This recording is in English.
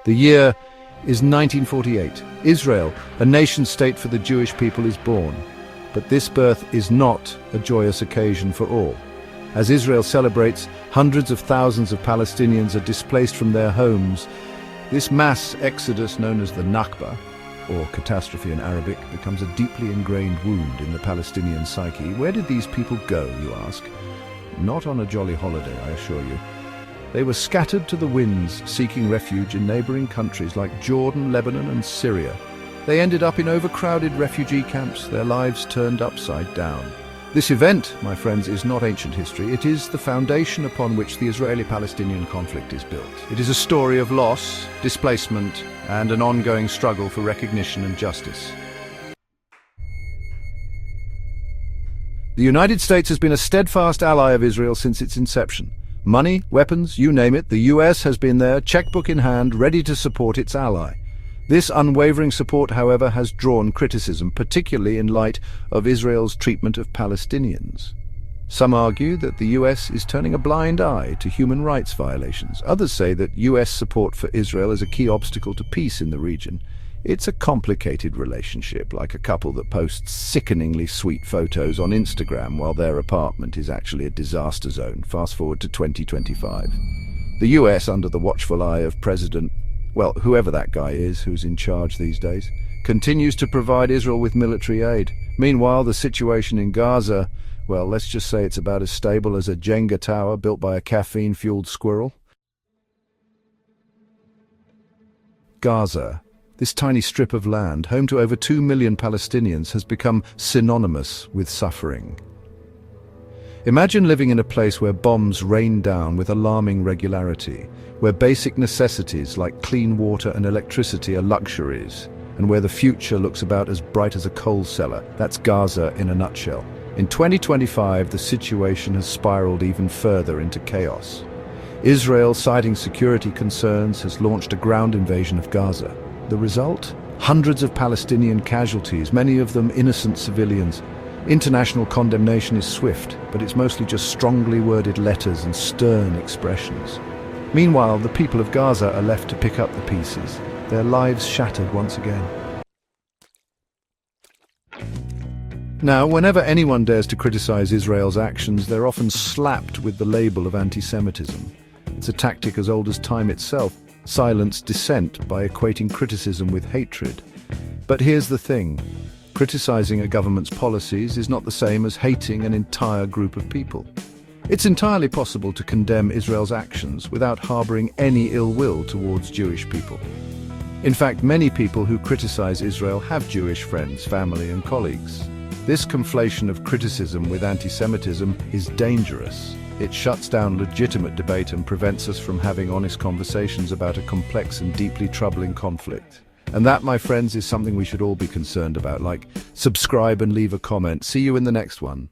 The year is 1948. Israel, a nation-state for the Jewish people, is born. But this birth is not a joyous occasion for all. As Israel celebrates, hundreds of thousands of Palestinians are displaced from their homes. This mass exodus, known as the Nakba, or catastrophe in Arabic, becomes a deeply ingrained wound in the Palestinian psyche. Where did these people go, you ask? Not on a jolly holiday, I assure you. They were scattered to the winds, seeking refuge in neighboring countries like Jordan, Lebanon, and Syria. They ended up in overcrowded refugee camps, their lives turned upside down. This event, my friends, is not ancient history. It is the foundation upon which the Israeli-Palestinian conflict is built. It is a story of loss, displacement, and an ongoing struggle for recognition and justice. The United States has been a steadfast ally of Israel since its inception. Money, weapons, you name it, the US has been there, checkbook in hand, ready to support its ally. This unwavering support, however, has drawn criticism, particularly in light of Israel's treatment of Palestinians. Some argue that the US is turning a blind eye to human rights violations. Others say that US support for Israel is a key obstacle to peace in the region. It's a complicated relationship, like a couple that posts sickeningly sweet photos on Instagram while their apartment is actually a disaster zone. Fast forward to 2025. The US, under the watchful eye of well, whoever that guy is who's in charge these days, continues to provide Israel with military aid. Meanwhile, the situation in Gaza, well, let's just say it's about as stable as a Jenga tower built by a caffeine-fueled squirrel. Gaza, this tiny strip of land, home to over 2 million Palestinians, has become synonymous with suffering. Imagine living in a place where bombs rain down with alarming regularity, where basic necessities like clean water and electricity are luxuries, and where the future looks about as bright as a coal cellar. That's Gaza in a nutshell. In 2025, the situation has spiraled even further into chaos. Israel, citing security concerns, has launched a ground invasion of Gaza. The result? Hundreds of Palestinian casualties, many of them innocent civilians. International condemnation is swift, but it's mostly just strongly worded letters and stern expressions. Meanwhile, the people of Gaza are left to pick up the pieces, their lives shattered once again. Now, whenever anyone dares to criticize Israel's actions, they're often slapped with the label of antisemitism. It's a tactic as old as time itself: silence dissent by equating criticism with hatred. But here's the thing. Criticizing a government's policies is not the same as hating an entire group of people. It's entirely possible to condemn Israel's actions without harboring any ill will towards Jewish people. In fact, many people who criticize Israel have Jewish friends, family, and colleagues. This conflation of criticism with anti-Semitism is dangerous. It shuts down legitimate debate and prevents us from having honest conversations about a complex and deeply troubling conflict. And that, my friends, is something we should all be concerned about. Like, subscribe and leave a comment. See you in the next one.